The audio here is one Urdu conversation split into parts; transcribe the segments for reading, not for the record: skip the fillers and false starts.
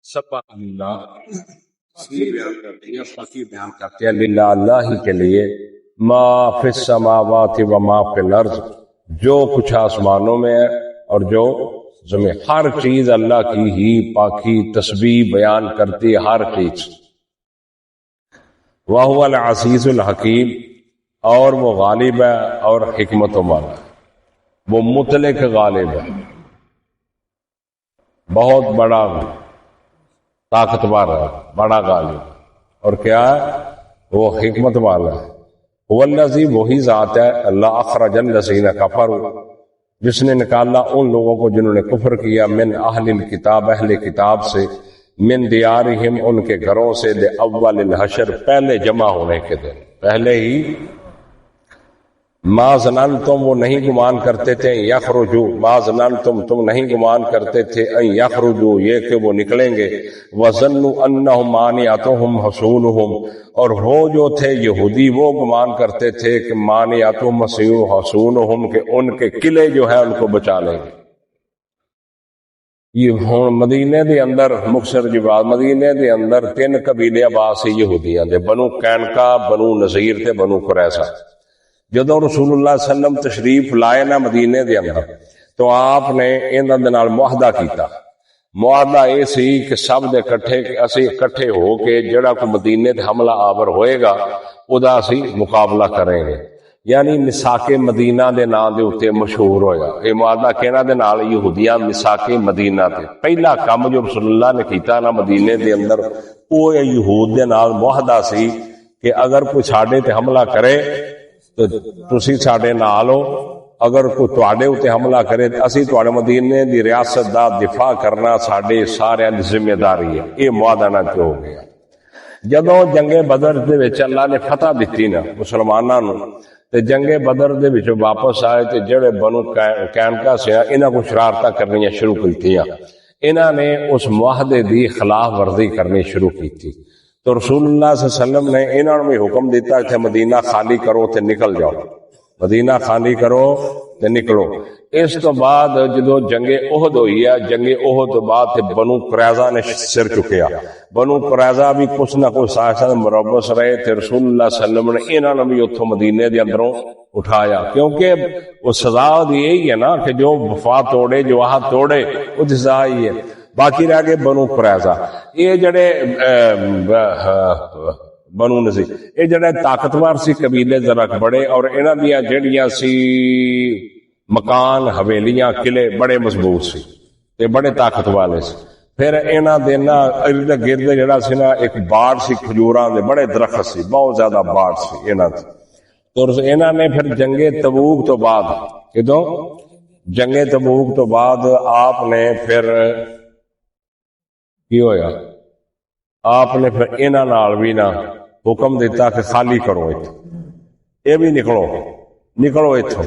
سب اللہ بیان کرتے ہیں للہ اللہ ہی کے لیے ما فی السماوات و ما فی الارض، جو کچھ آسمانوں میں ہے اور جو زمین، ہر چیز اللہ کی ہی پاکی تسبیح بیان کرتی ہے، ہر چیز۔ وَهُوَ الْعَزِيزُ الْحَكِيمُ، اور وہ غالب ہے اور حکمتوں والا ہے، وہ مطلق غالب ہے، بہت بڑا طاقتور ہے، بڑا غالب، اور کیا ہے وہ حکمت والا ہے۔ والذی، وہی ذات ہے اللہ اخرج الذین کفروا، جس نے نکالا ان لوگوں کو جنہوں نے کفر کیا، من اہل الکتاب، اہل کتاب سے، من دیارہم، ان کے گھروں سے، لأول الحشر، پہلے جمع ہونے کے دن، پہلے ہی۔ ما ظننتم، وہ نہیں گمان کرتے تھے، یخرجو، ما ظننتم، تم نہیں گمان کرتے تھے، ان یخرجو، یہ کہ وہ نکلیں گے، وظنوا انہم مانعتہم حصونہم، اور وہ جو تھے یہودی وہ گمان کرتے تھے کہ مانعتہم حصونہم، کہ ان کے قلعے جو ہے ان کو بچا لیں گے۔ یہ ہن مدینے دے اندر مختصر جی بات، مدینے دے اندر 3 قبیلے آباس یہودیاں دے، بنو قینقاع، بنو نذیر تے بنو قریظہ۔ جدوں رسول اللہ صلی اللہ علیہ وسلم تشریف لائے نا مدینے دے اندر، تو آپ نے انہاں دے نال معاہدہ کیتا۔ معاہدہ یہ سی کہ سب دے کٹھے، اسی اکٹھے ہو کے جڑا کو مدینے تے حملہ آور ہوئے گا ادا اسی مقابلہ کریں گے، یعنی مساق مدینہ دے نام دے اوتے مشہور ہویا۔ یہ معاہدہ کہنا دے نال یہودیاں مساق مدینہ تے پہلا کام جو رسول اللہ نے کیتا نا مدینے دے اندر، وہ یہود دے نال معاہدہ سی کہ اگر کوئی ساڈے تے حملہ کرے تو تسی ساڈے نال ہو، اگر کوئی تواڈے اوتے حملہ کرے تے اسی تواڈے مدینے دی ریاست دا دفاع کرنا ساڈے سارے دی ذمہ داری ہے۔ یہ معاہدہ نہ ہو گیا۔ جدوں جنگ بدر دے وچ اللہ نے فتح دتی نا مسلماناں نوں، تے جنگ بدر دے وچ واپس آئے تے جڑے بنو قینقاع سے انہاں کو شرارتاں کرنیاں شروع کیتیاں، انہاں نے اس معاہدے دی خلاف ورزی کرنی شروع کیتی، تو رسول اللہ صلی اللہ علیہ وسلم نے انہاں نوں بھی حکم دیتا کہ مدینہ خالی کرو تے نکل جاؤ، مدینہ خالی کرو تے نکلو۔ اس تو بعد جدو جنگ احد ہوئی ہے، جنگ احد تو بعد تے بنو قریظہ نے سر چکیا، بنو قریظہ بھی کچھ نہ کچھ ساتھ مربوس رہے تے رسول اللہ صلی اللہ علیہ وسلم نے انہاں نے بھی اتھوں مدینے دے اندروں اٹھایا، کیونکہ وہ سزا یہی ہے نا کہ جو وفا توڑے، جو عہد توڑے، وہ سزا ہی ہے۔ باقی رہ گئے بنو قریظہ، یہ جڑے بنو نذیر، یہ جڑے طاقتور سی قبیلے ذرا بڑے، اور انہاں دیاں جڑیاں سی مکان، حویلیاں، قلعے بڑے مضبوط سی تے بڑے طاقت والے سی۔ پھر انہاں دے نا ارد گرد جڑا سی نا ایک باڑ سی، کھجوراں دے بڑے درخت سی، بہت زیادہ باڑ سی انہاں تے۔ تو انہاں نے پھر جنگ تبوک تو بعد، کدوں جنگ تبوک تو بعد آپ نے پھر کی ہویا، آپ نے پھر انہاں نال بھی نا حکم دیتا کہ خالی کرو اتھوں، یہ بھی نکلو نکلو اتھوں۔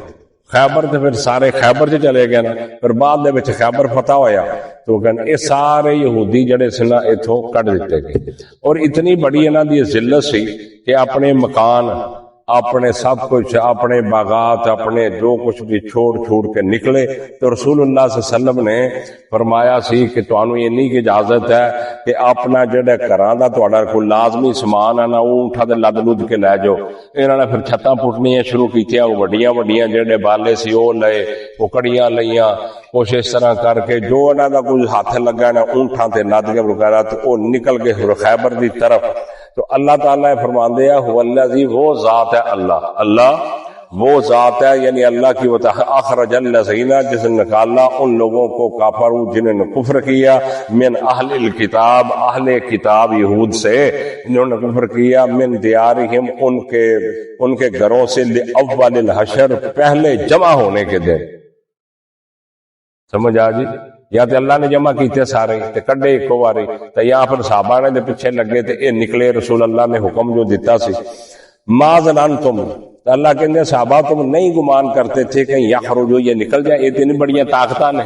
خیبر تے پھر سارے خیبر چ چلے گئے نا، پھر بعد دے وچ خیبر فتح ہویا تو کہن یہ سارے یہودی جڑے سی نا اتھوں کٹ دیتے گئے، اور اتنی بڑی انہاں دی ذلت سی کہ اپنے مکان، اپنے سب کچھ، اپنے باغات، اپنے جو کچھ بھی چھوڑ کے نکلے۔ تو رسول اللہ صلی اللہ علیہ وسلم نے فرمایا سی کہ تانوں اینی کی اجازت ہے کہ اپنا جڑا گھراں دا تہاڈا کوئی لازمی سامان ہے نا وہ اٹھا دے لد لد کے لے جاؤ۔ انہاں نے پھر چھتاں پٹنیاں شروع کیتیاں، وڈیاں وڈیاں جڑے بالے سی وہ لئے، ککڑیاں لئیاں، کچھ اس طرح کر کے جو انہاں دا کوئی ہاتھ لگا نا اونٹھاں تے لد کے وغیرہ، تو وہ نکل گئے خیبر دی طرف۔ تو اللہ تعالیٰ فرماندے ہیں هو الذی، وہ ذات ہے اللہ، اللہ وہ ذات ہے، یعنی اللہ کی وہ اخرج الذین، جس نے نکالا ان لوگوں کو کافروا جنہوں نے کفر کیا، من اہل الکتاب، اہل کتاب یہود سے انہوں نے کفر کیا، من دیارہم، ان کے گھروں سے، لأول الحشر، پہلے جمع ہونے کے دن۔ سمجھ آ جی؟ یا تے اللہ نے جمع کیتے سارے تے کڈے ایک واری، تے یا پھر صحابہ نے دے پیچھے لگے تے اے نکلے، رسول اللہ نے حکم جو دیتا سی۔ ما ظننتم، اللہ کہندے صحابہ تم نہیں گمان کرتے تھے کہ یخرجوا، یہ نکل جائے، اتنی بڑی طاقتاں نے،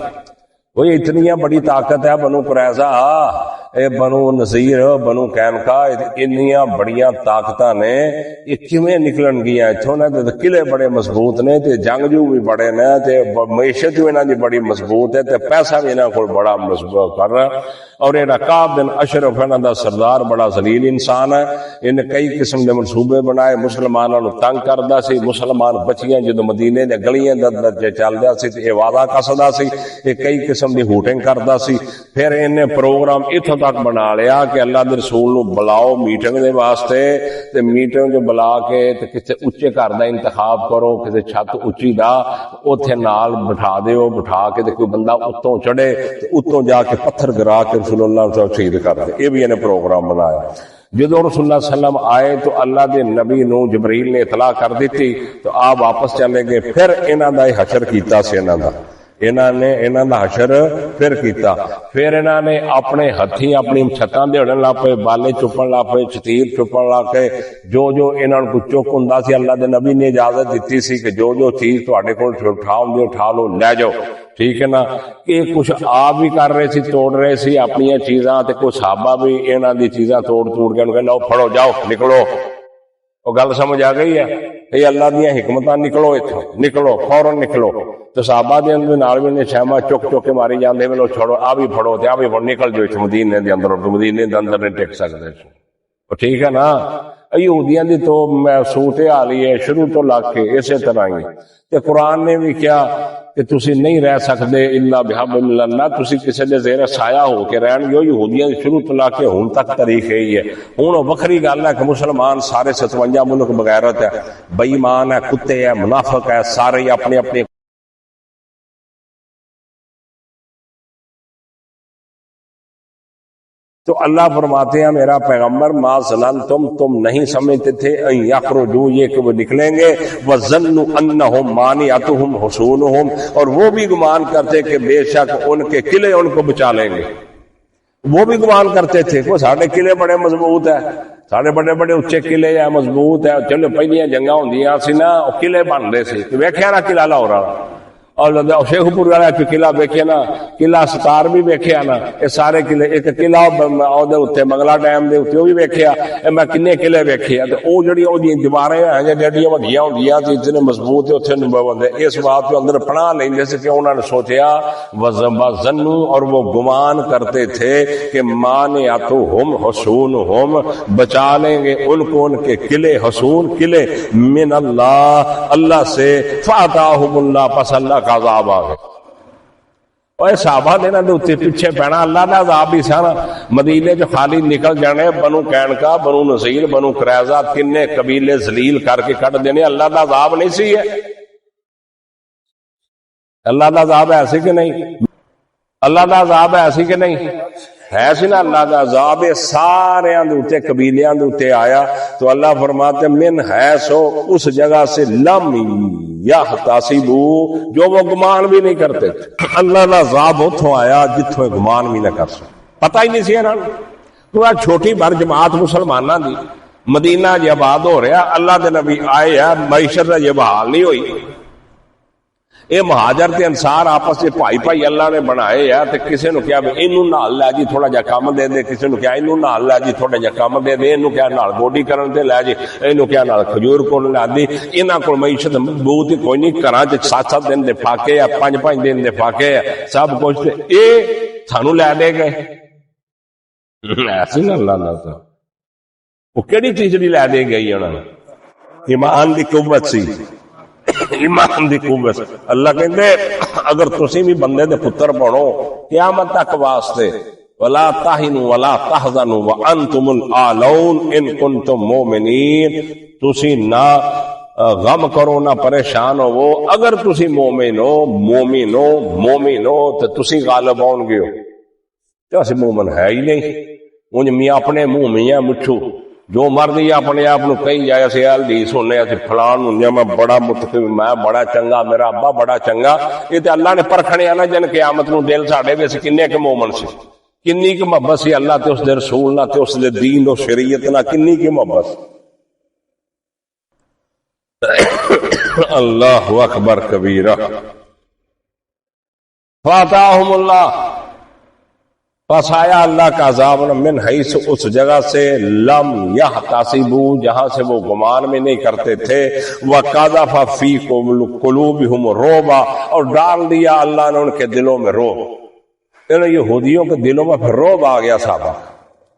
وہ اتنی بڑی طاقت ہے بنو قریظہ، اے بنو نذیر بنو قینقاع انیاں بڑیاں طاقتاں نے یہ کیویں نکلن گیاں اتھوں نے تے قلعے بڑے مضبوط نے تے جنگجو بھی بڑے نے تے معیشت بھی انہاں دی بڑی مضبوط ہے تے پیسہ بھی انہاں کول بڑا مضبوط کر رہا اور یہ کعب بن اشرف انہاں دا سردار بڑا ذلیل انسان ہے ان کئی قسم دے منصوبے بنائے مسلماناں نو تنگ کردا سی مسلمان بچیاں جدوں مدینے دے گلیاں دے چلدا سی تے وعدہ کسدا سی یہ کئی قسم دی ہوٹنگ کردا سی پھر انہیں پروگرام اتھوں تک بنا لیا کہ اللہ دے رسول نو بلاؤ میٹنگ دے واسطے تے میٹنگ جو بلا کے تے کسے اچے گھر دا انتخاب کرو کسے چھت اچھی دا اوتھے نال بٹھا دیو بٹھا کے تے کوئی بندہ اتوں چڑھے تے اتوں جا کے پتھر گرا کے رسول اللہ صلی اللہ علیہ وسلم شہید کر دے یہ بھی انہیں پروگرام بنایا جدو رسول اللہ صلی اللہ علیہ وسلم آئے تو اللہ دے نبی نو جبریل نے اطلاع کر دیتی تو آپ واپس چلے گئے پھر انہاں دا حشر کیتا سی انہاں دا حشر پھر کیتا پھر انہاں نے اپنے ہتھیں اپنی چھتاں دیڑن لا پے بالے چپن لا پے چتیر چپن لا کے جو انہاں کو چک ہوندا سی اللہ دے نبی نے اجازت دیتی سی کہ جو چیز تہاڈے کول اٹھا لو لے جاؤ ٹھیک ہے نا کہ کچھ آپ بھی کر رہے سی توڑ رہے سی اپنی چیزاں تے کچھ صحابہ بھی انہاں دی چیزاں توڑ کے انہوں لو پھڑو جاؤ نکلو وہ گل سمجھ آ گئی ہے یہ اللہ دیاں حکمتاں نکلو اتھوں نکلو فوراً نکلو تو صحابہ دے اندر نال بھی نے شیما چک کے ماری جاندے ویلو چھوڑو آ بھی پھڑو تے آ بھی پھڑو نکل جو مدینے دے اندر مدینے دے اندر نہیں ٹک سکدے ٹھیک ہے نا یہودیاں دی تو صورت حال ہی ہے شروع تو لگ کے اسی طرح ہی تے قرآن نے بھی کیا کہ تسی نہیں رہ سکدے الا بحبل اللہ تسی کسی دے زیر سایہ ہو کے رہن گے یہودیاں دی شروع تو لگ کے ہن تک تاریخ ہی ہے ہن وکھری گل ہے کہ مسلمان سارے 57 ملک بغیرت ہے بے ایمان ہے کتے ہے منافق ہے سارے اپنے اپنے تو اللہ فرماتے ہیں میرا پیغمبر ما ظننتم تم نہیں سمجھتے تھے ان یخرجوا یہ کہ وہ نکلیں گے وظنوا انہم مانعتہم حصونہم اور وہ بھی گمان کرتے کہ بے شک ان کے قلعے ان کو بچا لیں گے وہ بھی گمان کرتے تھے کہ ساڈے قلعے بڑے مضبوط ہے ساڈے بڑے بڑے اچے قلعے ہیں مضبوط ہے چلو پہلیاں جنگاں ہوندیاں سی نا قلعے بن رہے سی ویکھیا نا قلعہ لاہور والا اور شیخ پور والا قلعہ ویکھیا نا قلعہ ستار بھی ویکھیا نا یہ سارے قلعے ایک قلعہ منگلا ڈیم دے اوتے بھی ویکھیا میں کنے قلعے ویکھے تے او جڑی او دی دیواریں ہیں جڑیاں وڈیاں ہوندیاں تے اتنے مضبوط اوتھے بندے اس بات کے اندر پناہ لیندے سی کہ انہوں نے سوچیا وظنوا اور وہ گمان کرتے تھے کہ مانعتہم حصونہم بچا لیں گے ان کو ان کے قلعے حصون قلعے من اللہ سے فاتاہم اللہ پس اللہ عذاب آ گئے اور صحابہ دینا دے اتنے پیچھے پینا اللہ دا عذاب بھی سارا مدینے جو خالی نکل جانے بنو قینقاع بنو نذیر بنو قریظہ کنے قبیلے ذلیل کر کے کٹ دینے اللہ دا عذاب نہیں سی ہے اللہ دا عذاب ایسے کہ نہیں اللہ دا عذاب ایسے کہ نہیں ہے سی نا اللہ دا عذاب سارے دے قبیلیاں دے آیا تو اللہ فرماتے من ہے سو اس جگہ سے لم یحتسبو جو وہ گمان بھی نہیں کرتے تھے اللہ دا عذاب اتھوں آیا جتھوں گمان بھی نہ کر سکتے پتہ ہی نہیں سی انہاں تو چھوٹی بھر جماعت مسلماناں دی مدینہ جی آباد ہو رہا اللہ دے نبی آئے ہے معیشت یہ بحال نہیں ہوئی یہ مہاجر تے انصار آپس سے بھائی اللہ نے بنائے ہے تے کسے نو کیا اینو نال لے جی تھوڑا جا کام دے دے کسے نو کیا اینو نال لے جی تھوڑا جا کام دے دے اینو کیا نال گوڈی کرن تے لے جی اینو کیا نال کھجور کول لے دی انہاں کول معیشت بہت ہی کوئی نہیں گھراں چ 7-7 دن دے فاقے یا 5-5 دن دے فاقے سب کچھ تے اے تھانو لے دے گئے ایسے نہ اللہ تا وہ کیڑی چیز نہیں لے دے گئی انہاں نے ایمان دی قوت سی ایمان دی قوت اللہ کہندے اگر تسی بھی بندے دے پتر بنو قیامت تک واسطے ولا تہنوا ولا تحزنوا وانتم الاعلون ان کنتم مؤمنین تسی نہ غم کرو نہ پریشان ہو اگر تسی مومن ہو تو تسی غالب ہون گے تو اسی مومن ہے ہی نہیں انج میں اپنے منہ میاں مٹھو جو مرضی اپنے آپ کو کہیں جائے سے حدیث ہونے سے فلان ہوں میں بڑا متقم میں بڑا چنگا میرا ابا بڑا چنگا یہ تو اللہ نے پرکھنے آنا جن قیامت نو دل ساڈے وچ کنے کے مومن سی کنی کی محبت سی اللہ تے اس دے رسول نہ تے اس دے دین و شریعت نہ کنی کی محبت اللہ اکبر کبیرہ فاتاہم اللہ پس آیا اللہ کا عذاب من حیث اس جگہ سے لم یحتسبوا جہاں سے وہ گمان میں نہیں کرتے تھے، وقذف فی قلوبہم الرعب اور ڈال دیا اللہ نے ان کے دلوں میں رعب. ان یہودیوں کے دلوں میں پھر رعب آ گیا صحابہ،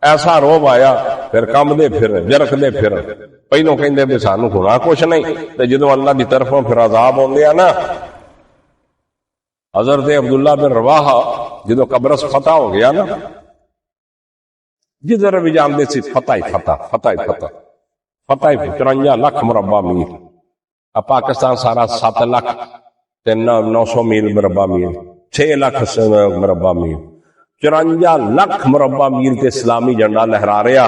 ایسا رعب آیا پھر کمبدے پھر جرک دے پھر پہلوں کہندے بھی سانو گناہ کچھ نہیں، تے جدوں اللہ دی طرفوں پھر عذاب ہوندے نا. حضرت عبداللہ بن رواحہ جدو قبرص فتح ہو گیا نا، جدھر بھی جاندے سی فتح 53 لاکھ مربع میل. اب پاکستان سارا 7 لاکھ 900 میل مربع میل، 6 لاکھ مربع میل، 54 لاکھ مربع میل تے اسلامی جھنڈا لہرا رہا.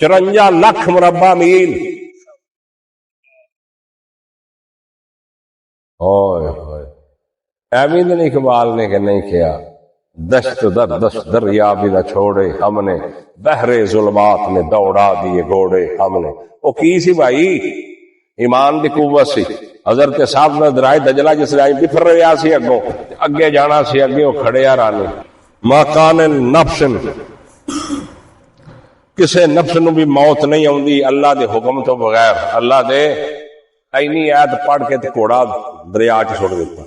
54 لاکھ مربع میل. ایویں اقبال نے کہ نہیں کیا، دشت در دشت دریا بھی نہ چھوڑے ہم نے، بحر ظلمات میں دوڑا دیے گھوڑے ہم نے. وہ کی سی بھائی؟ ایمان دی قوت سی. حضرت صاحب نے درائے دجلہ جس رائے بفر رہا سی، اگوں اگے جانا سی، اگے وہ کھڑے آ رانے. ماکان نفس کسے نفس نو بھی موت نہیں آؤندی اللہ دے حکم تو بغیر. اللہ دے اینی آیت پڑھ کے گھوڑا دریا چ چھوڑ دیتا.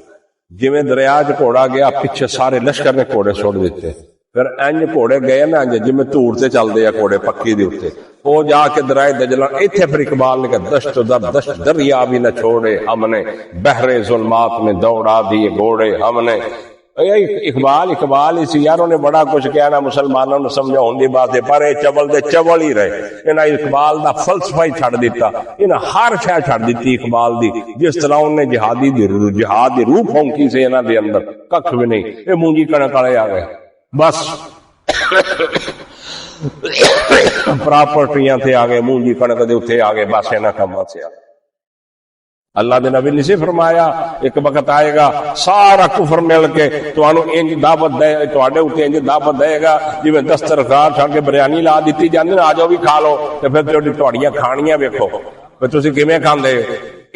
جویں دریا چ گھوڑا گیا پیچھے سارے لشکر نے گھوڑے چھوڑ دیتے. پھر انج گھوڑے گئے نا انج جویں دھوڑ تے چلدے آ گھوڑے پکی دے اوتے، وہ جا کے درائے دجلہ. ایتھے پھر اقبال نے کہا دشت در دشت دریا بھی نہ چھوڑے ہم نے، بحر ظلمات میں دوڑا دیے گھوڑے ہم نے. اقبال اسی یاروں نے بڑا کچھ کہنا مسلمانوں نے سمجھاؤں دی بات ہے، پر اے چول دے چول ہی رہے. انہاں اقبال دا فلسفہ ہی چھڑ دیتا، انہاں ہر شے چھڑ دیتی اقبال دی. جس طرح انہوں نے جہاد دی روح پھونکی سے انہاں دے اندر ککھ بھی نہیں. اے مونجی کنک والے آ گئے بس پراپرٹیاں تے آ گئے، مونجی کنک دے اوتے آ گئے، بس انہاں کماں سے آ گئے. اللہ دے نبی نے سے فرمایا ایک وقت آئے گا سارا کفر مل کے تانوں انج دعوت دے، تواڈے اوتے انج دعوت دے گا جویں دسترخوان چھا کے بریانی لا دتی جاندی نا، آ جاؤ بھی کھا لو. تے پھر تواڈیاں کھانیاں ویکھو تے تسی کیویں کھاندے.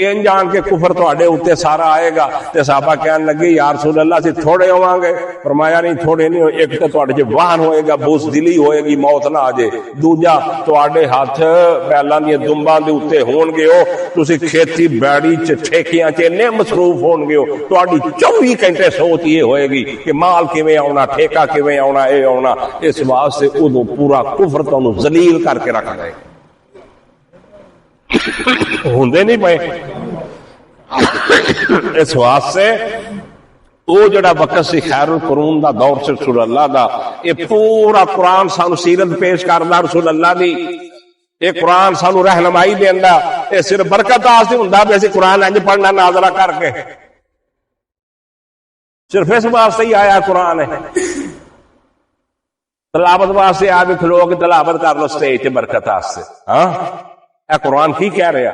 ان جان کے کفر تواڈے اوتے سارا آئے گا. تے صحابہ کہن لگے یا رسول اللہ سی تھوڑے ہوواں گے؟ فرمایا نہیں تھوڑے نہیں، ایک تے تواڈے وچ واہن ہوئے گا، بوزدلی ہوئے گی، موت نہ آ جائے. دوجا تواڈے ہاتھ بیلاں دی دمباں دے اوتے ہون گے، ہو تسی کھیتی باڑی چ ٹھیکیاں چ نے مصروف ہون گے، ہو تواڈی 24 گھنٹے سوچ یہ ہوئے گی کہ مال کیویں آونا، ٹھیکا کیویں آونا، اے آونا. اس واسطے اودوں پورا کفر تانوں ذلیل کر کے رکھ دے. ہوندے نہیں پئے. اس واسطے او جڑا وقت سی خیر القرون دا دور سے رسول اللہ دا، یہ پورا قرآن سانو سیرت پیش کردا رسول اللہ دی. یہ قرآن سانو رہنمائی دیندا. یہ صرف برکت واسطے ہوندا بھی اسی قرآن انج پڑھنا ناظرہ کر کے، صرف اس واسطے ہی آیا قرآن ہے. تلاوت واسطے آپ کھلو کے تلاوت کر لو سٹیج تے برکت واسطے. ہاں اے قرآن کی کہہ رہا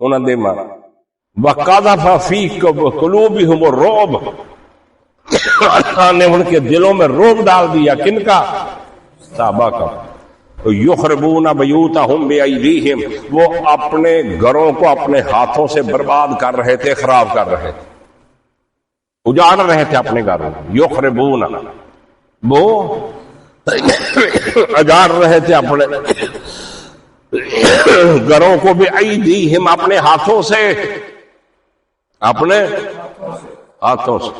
انہاں دے ماں وَقَذَفَ فِي قُلُوبِهِمُ الرُّعْبَ، اللہ نے ان کے دلوں میں رعب ڈال دیا. کن کا؟ صحابہ کا. يُخْرِبُونَ بِيُوتَهُمْ بِأَيْدِيهِمْ، وہ اپنے گھروں کو اپنے ہاتھوں سے برباد کر رہے تھے، خراب کر رہے تھے، اجاڑ رہے تھے اپنے گھروں. يُخْرِبُونَ وہ اجاڑ رہے تھے اپنے گھروں کو، بِأَيْدِيهِمْ اپنے ہاتھوں سے، اپنے ہاتھوں سے.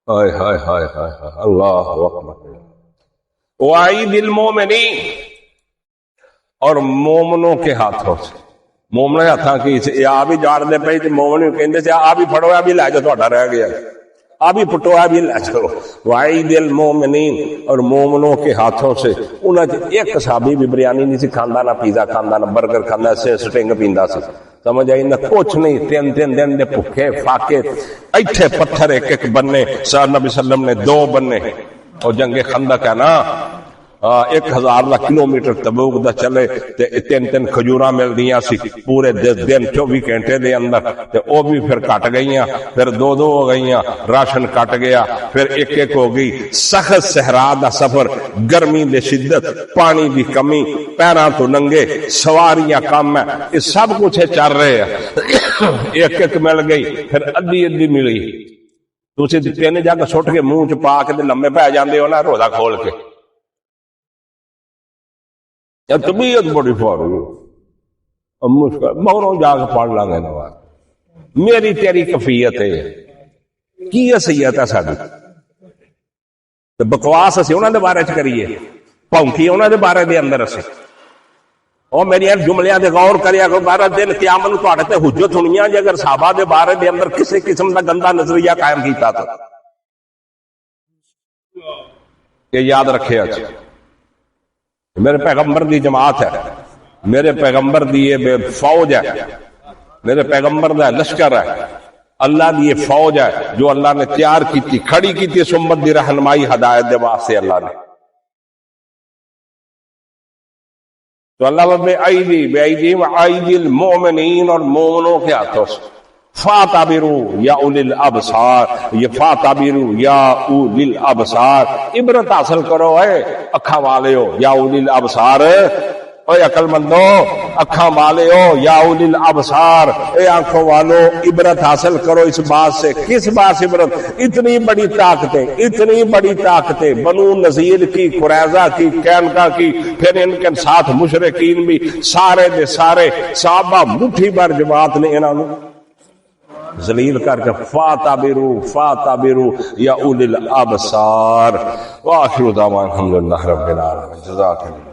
ہائے ہائے ہائے ہائے اللہ اکبر. وَأَيْدِي الْمُؤْمِنِينَ اور مومنوں کے ہاتھوں سے. مومن ہاتھاں کی آ بھی جاڑ دے پئی تے مومن کہندے سی آ بھی پھڑو، آ بھی لے جاؤ، تہاڈا رہ گیا، آ بھی پٹو، آ بھی لے جاؤ. وَأَيْدِي الْمُؤْمِنِينَ اور مومنوں کے ہاتھوں سے. انہاں ایک صحابی بھی بریانی نہیں سی کھاندا، نہ پیزا کھاندا، نہ برگر کھاندا، سٹنگ پیندا سی. سمجھ آئی نہ کچھ نہیں. 3 دن دے بھوکے فاقے ایتھے پتھر ایک ایک بننے. نبی صلی اللہ علیہ وسلم نے 2 بننے. اور جنگ خندق ہے نا، 1000 کلومیٹر تبوک دا چلے تے 3 کھجوراں مل دیاں سی پورے 10 دن 24 گھنٹے دے اندر. تے او بھی پھر کٹ گئیاں، پھر 2 ہو گئیاں، راشن کٹ گیا، پھر ایک ہو گئی. سخت صحرا دا سفر، گرمی دے شدت، پانی دی کمی، پیراں تو ننگے، سواریاں کم ہے، یہ سب کچھ چل رہے ہیں. ایک مل گئی، پھر ادھی ملی. تسی تین جگ سٹ کے منہ چ پا کے لمے پی جاندے ہو نا روزہ کھول کے، یا طبیعت بڑی فوری مشکل موروں جا کے پڑھ لاں گے نواز میری تیری کفیت ہے کی حیثیت ہے ساری بکواس اسی انہوں دے بارے چ کریے پونکی انہوں دے بارے دے اندر اسی اور میری جملیاں دے غور کریا کہ بارہ دن قیامت نوں تہاڈے تے حجت ہونی ہے جے اگر صحابہ دے بارے دے اندر کسی قسم دا گندا نظریہ قائم کیتا تو یہ یاد رکھے اچھا میرے پیغمبر دی جماعت ہے، میرے پیغمبر دی یہ فوج ہے، میرے پیغمبر دا لشکر ہے، اللہ دی یہ فوج ہے جو اللہ نے تیار کی تھی کھڑی کی تھی امت دی رہنمائی ہدایت دے واسطے اللہ نے. تو اللہ بے ایدی المؤمنین اور مومنوں کے ہاتھوں سے فَاعْتَبِرُوا یا اولی الابصار، یہ فَاعْتَبِرُوا یا اولی الابصار، عبرت حاصل کرو اے اکھاں والے ہو یا اولی الابصار، اے عقل مندو اکھاں والے ہو یا اولی الابصار، اے آنکھوں والو عبرت حاصل کرو اس بات سے. کس بات سے عبرت؟ اتنی بڑی طاقتیں، اتنی بڑی طاقتیں بنو نذیر کی، قریظہ کی، قینقاع کی، پھر ان کے ساتھ مشرکین بھی سارے دے سارے صحابہ مٹھی بھر جماعت نے انہوں ذلیل کر کے فَاعْتَبِرُوا یا اولی الابصار. وآخر دعوانا الحمدللہ رب العالمین. جزاک اللہ.